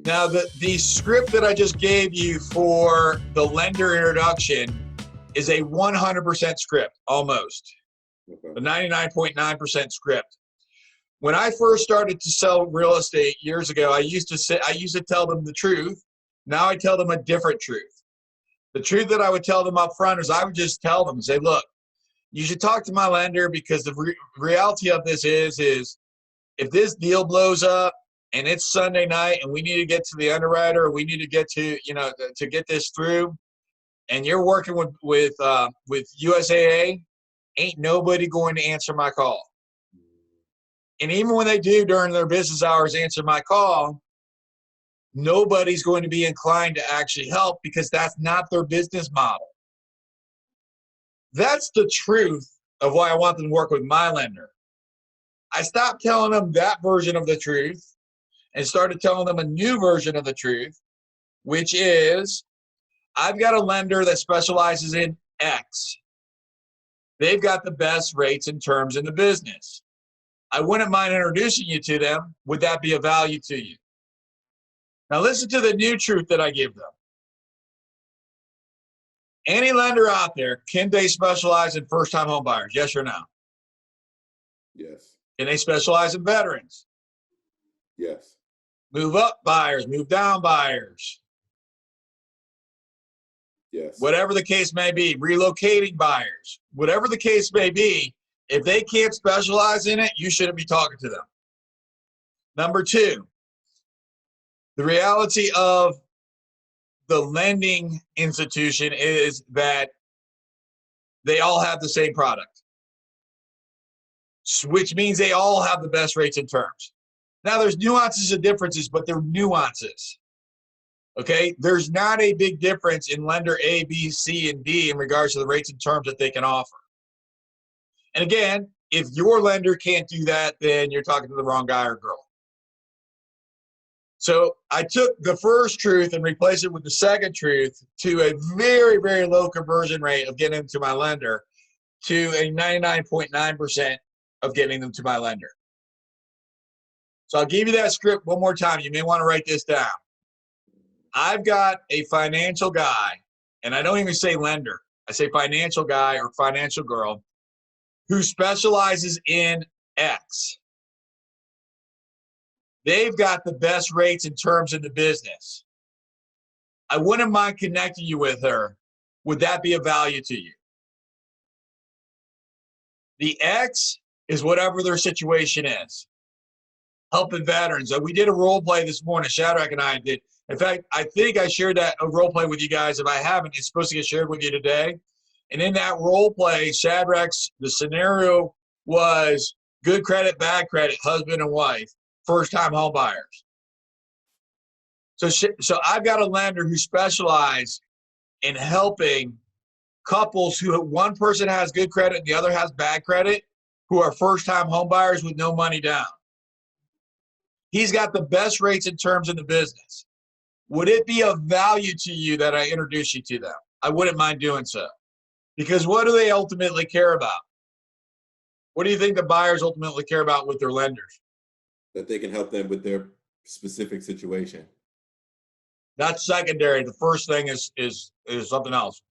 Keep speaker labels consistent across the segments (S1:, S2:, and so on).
S1: Now, the script that I just gave you for the lender introduction is a 100% script, almost.
S2: Okay.
S1: The 99.9% script. When I first started to sell real estate years ago, I used to tell them the truth. Now I tell them a different truth. The truth that I would tell them up front is I would just tell them, say, look, you should talk to my lender, because the reality of this is if this deal blows up and it's Sunday night and we need to get to the underwriter, or we need to get to, to get this through, and you're working with USAA, ain't nobody going to answer my call. And even when they do during their business hours answer my call, nobody's going to be inclined to actually help, because that's not their business model. That's the truth of why I want them to work with my lender. I stopped telling them that version of the truth and started telling them a new version of the truth, which is I've got a lender that specializes in X. They've got the best rates and terms in the business. I wouldn't mind introducing you to them. Would that be of value to you? Now listen to the new truth that I give them. Any lender out there, can they specialize in first-time home buyers? Yes or no?
S2: Yes.
S1: Can they specialize in veterans?
S2: Yes.
S1: Move up buyers, move down buyers.
S2: Yes.
S1: Whatever the case may be, relocating buyers. Whatever the case may be, if they can't specialize in it, you shouldn't be talking to them. Number two, the reality of the lending institution is that they all have the same product, which means they all have the best rates and terms. Now, there's nuances and differences, but they're nuances. Okay? There's not a big difference in lender A, B, C, and D in regards to the rates and terms that they can offer. And again, if your lender can't do that, then you're talking to the wrong guy or girl. So I took the first truth and replaced it with the second truth to a very, very low conversion rate of getting them to my lender, to a 99.9% of getting them to my lender. So I'll give you that script one more time. You may want to write this down. I've got a financial guy, and I don't even say lender. I say financial guy or financial girl who specializes in X. They've got the best rates and terms in the business. I wouldn't mind connecting you with her. Would that be of value to you? The X is whatever their situation is. Helping veterans. We did a role play this morning. Shadrach and I did. In fact, I think I shared that a role play with you guys. If I haven't, it's supposed to get shared with you today. And in that role play, Shadrach's, the scenario was good credit, bad credit, husband and wife, first-time home buyers. So I've got a lender who specializes in helping couples who one person has good credit and the other has bad credit, who are first-time home buyers with no money down. He's got the best rates and terms in the business. Would it be of value to you that I introduce you to them? I wouldn't mind doing so. Because what do they ultimately care about? What do you think the buyers ultimately care about with their lenders?
S2: That they can help them with their specific situation.
S1: That's secondary. The first thing is something else.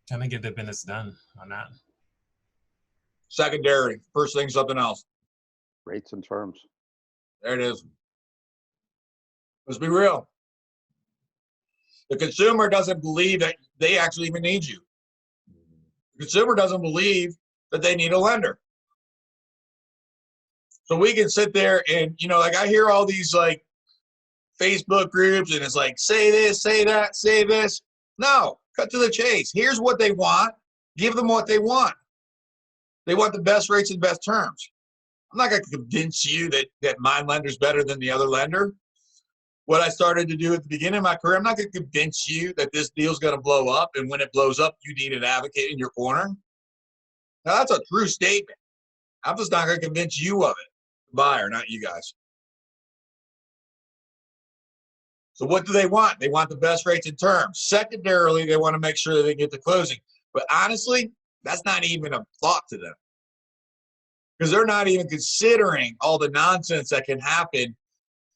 S3: Trying to get the business done on that.
S1: Secondary. First thing, something else.
S4: Rates and terms.
S1: There it is. Let's be real. The consumer doesn't believe that they actually even need you. The consumer doesn't believe that they need a lender. So we can sit there and, like I hear all these like Facebook groups and it's like, say this, say that, say this. No, cut to the chase. Here's what they want. Give them what they want. They want the best rates and best terms. I'm not going to convince you that my lender's better than the other lender. What I started to do at the beginning of my career, I'm not going to convince you that this deal's going to blow up, and when it blows up, you need an advocate in your corner. Now, that's a true statement. I'm just not going to convince you of it, the buyer, not you guys. So what do they want? They want the best rates and terms. Secondarily, they want to make sure that they get to closing. But honestly, that's not even a thought to them, because they're not even considering all the nonsense that can happen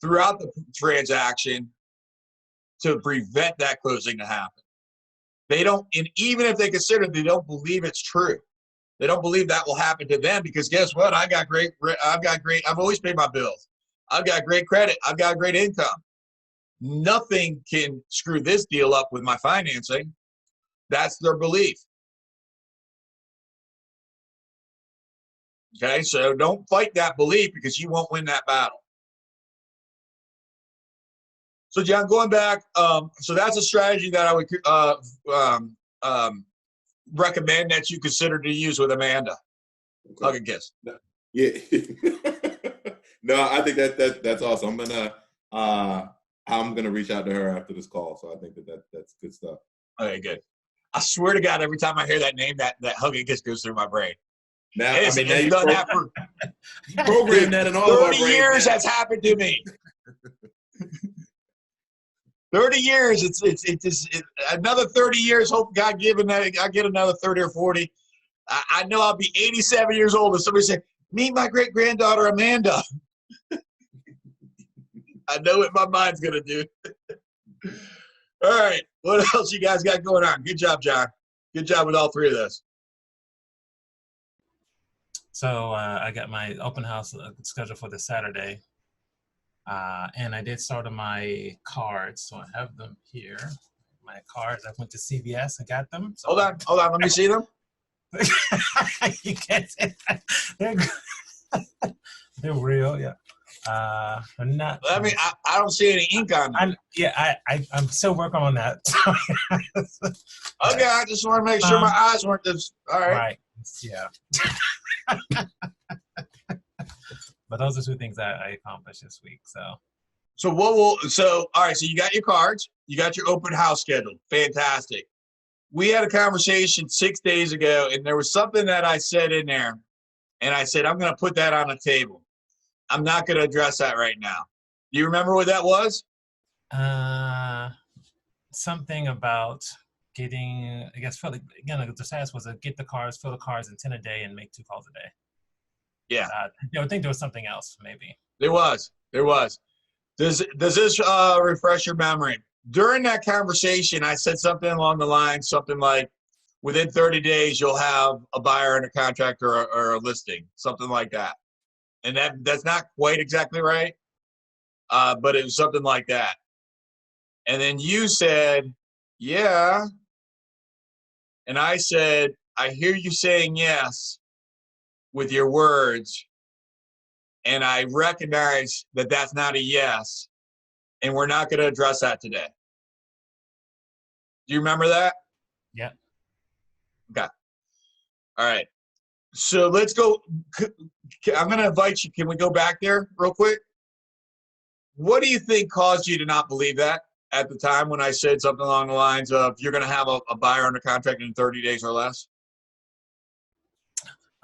S1: throughout the transaction to prevent that closing to happen. They don't, and even if they consider it, they don't believe it's true. They don't believe that will happen to them because guess what? I've always paid my bills. I've got great credit. I've got great income. Nothing can screw this deal up with my financing. That's their belief. Okay, so don't fight that belief because you won't win that battle. So John, going back, so that's a strategy that I would recommend that you consider to use with Amanda.
S2: Okay.
S1: Hug and kiss.
S2: Yeah. No, I think that's awesome. I'm gonna reach out to her after this call. So I think that's good stuff.
S1: Okay, good. I swear to God, every time I hear that name, that hug and kiss goes through my brain.
S2: Now,
S1: It's
S2: now you
S1: done that for
S2: program that in all of our
S1: 30
S2: brains
S1: years.
S2: now.
S1: That's happened to me. 30 years. It's another 30 years. Hope God given that I get another 30 or 40. I know I'll be 87 years old and somebody say, meet my great granddaughter Amanda. I know what my mind's gonna do. All right, what else you guys got going on? Good job, John. Good job with all three of those.
S3: So I got my open house scheduled for this Saturday. And I did start on my cards. So I have them here. My cards, I went to CVS and got them. So
S1: Hold on. Let me see them.
S3: You can't say that. They're real, yeah. They're not.
S1: I mean, I don't see any ink on them.
S3: I'm still working on that.
S1: Okay, I just want to make sure my eyes weren't just, all right.
S3: Right, yeah. But those are two things that I accomplished this week. So
S1: all right, so you got your cards, you got your open house scheduled. Fantastic. We had a conversation 6 days ago, and there was something that I said in there, and I said, I'm going to put that on the table. I'm not going to address that right now. Do you remember what that was?
S3: Something about getting, I guess, the status was fill the cards in 10 a day and make 2 calls a day.
S1: Yeah.
S3: I think there was something else, maybe.
S1: There was. Does this refresh your memory? During that conversation, I said something along the line, something like, within 30 days, you'll have a buyer and a contract or a listing, something like that. And that's not quite exactly right, but it was something like that. And then you said, yeah. And I said, I hear you saying yes with your words. And I recognize that that's not a yes. And we're not going to address that today. Do you remember that?
S3: Yeah.
S1: Okay. All right. So let's go. I'm going to invite you. Can we go back there real quick? What do you think caused you to not believe that at the time when I said something along the lines of you're going to have a buyer under contract in 30 days or less?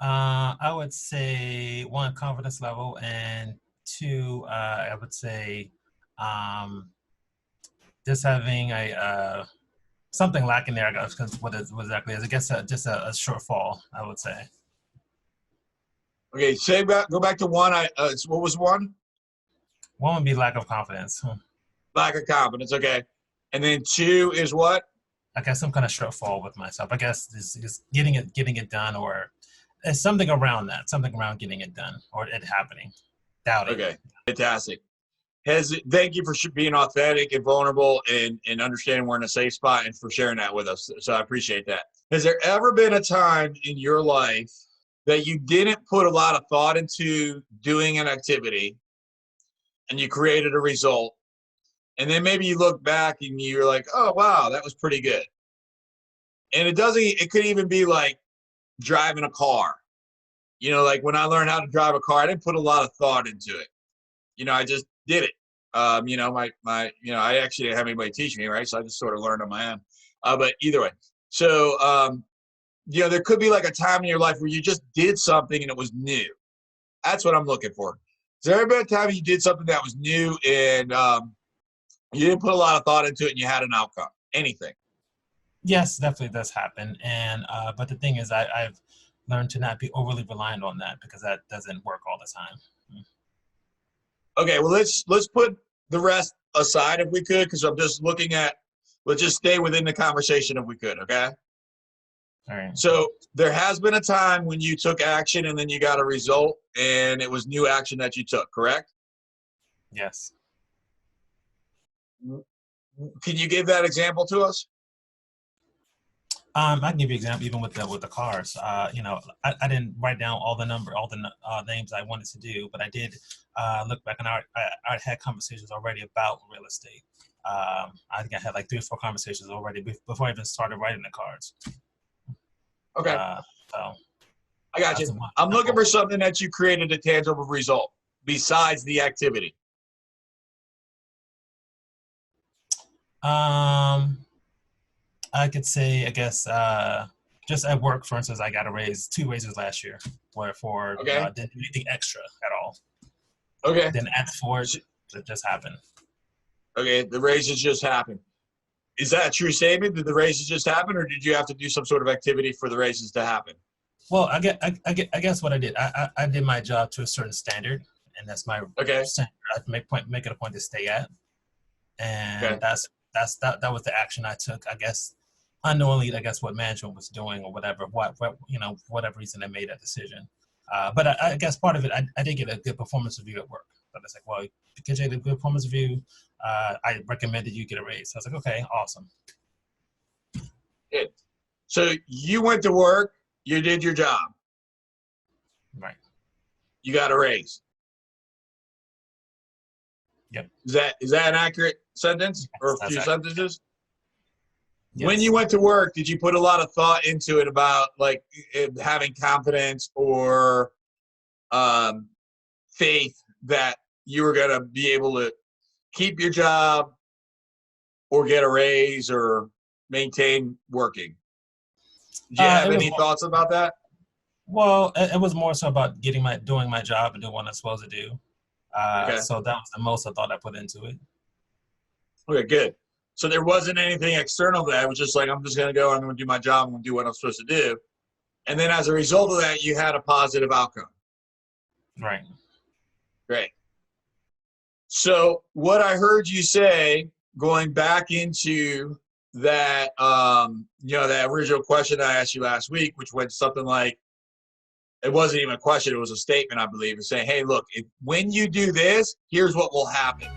S3: I would say 1, confidence level, and 2, I would say just having something lacking there. I guess because what exactly is? I guess just a shortfall, I would say.
S1: Okay, go back to 1. What was 1?
S3: 1 would be lack of confidence.
S1: Lack of confidence. Okay, and then 2 is what?
S3: I guess some kind of shortfall with myself. I guess is getting it done, or it's something around that, something around getting it done or it happening. Doubting.
S1: Okay, fantastic. Thank you for being authentic and vulnerable and understanding we're in a safe spot and for sharing that with us. So I appreciate that. Has there ever been a time in your life that you didn't put a lot of thought into doing an activity and you created a result, and then maybe you look back and you're like, oh, wow, that was pretty good. And it could even be like driving a car. You know, like when I learned how to drive a car, I didn't put a lot of thought into it. You know, I just did it. You know, I actually didn't have anybody teach me, right? So I just sort of learned on my own. But either way, so, you know, there could be like a time in your life where you just did something and it was new. That's what I'm looking for. Has there ever been a time you did something that was new and you didn't put a lot of thought into it and you had an outcome? Anything?
S3: Yes, definitely does happen. And but the thing is, I've learned to not be overly reliant on that because that doesn't work all the time.
S1: Okay, well, let's put the rest aside if we could, because I'm just looking at, let's just stay within the conversation if we could, okay?
S3: All right.
S1: So there has been a time when you took action and then you got a result, and it was new action that you took, correct?
S3: Yes.
S1: Can you give that example to us?
S3: I can give you an example even with the cars. You know, I didn't write down all the names I wanted to do, but I did look back and I had conversations already about real estate. I think I had like 3 or 4 conversations already before I even started writing the cards.
S1: Okay,
S3: So
S1: I got you. I'm looking for something that you created a tangible result besides the activity.
S3: I could say, I guess, just at work, for instance, I got 2 raises last year, wherefore
S1: Okay.
S3: didn't do anything extra at all.
S1: Okay.
S3: Didn't ask for it. It just happened.
S1: Okay, the raises just happened. Is that a true statement? Did the raises just happen, or did you have to do some sort of activity for the raises to happen?
S3: Well, I guess what I did, I did my job to a certain standard, and that's my standard. I make it a point to stay at, and that was the action I took. I guess unknowingly, I guess what management was doing or whatever, whatever reason they made that decision. But I guess part of it, I did get a good performance review at work. So it's like, well, because you had a good performance review, I recommended you get a raise. So I was like, okay, awesome.
S1: Good. So you went to work, you did your job.
S3: Right.
S1: You got a raise.
S3: Yep.
S1: Is that an accurate sentence or a few sentences? Yes. When you went to work, did you put a lot of thought into it about like having confidence or faith that you were going to be able to keep your job or get a raise or maintain working? Did you have any thoughts about that?
S3: Well, it was more so about doing my job and doing what I'm supposed to do. So that was the most I thought I put into it.
S1: Okay, good. So there wasn't anything external to that. It was just like, I'm just going to go, I'm going to do my job, I'm going to do what I'm supposed to do. And then as a result of that, you had a positive outcome.
S3: Right.
S1: Great. So what I heard you say, going back into that, that original question I asked you last week, which went something like, it wasn't even a question, it was a statement, I believe, and saying, hey, look, when you do this, here's what will happen.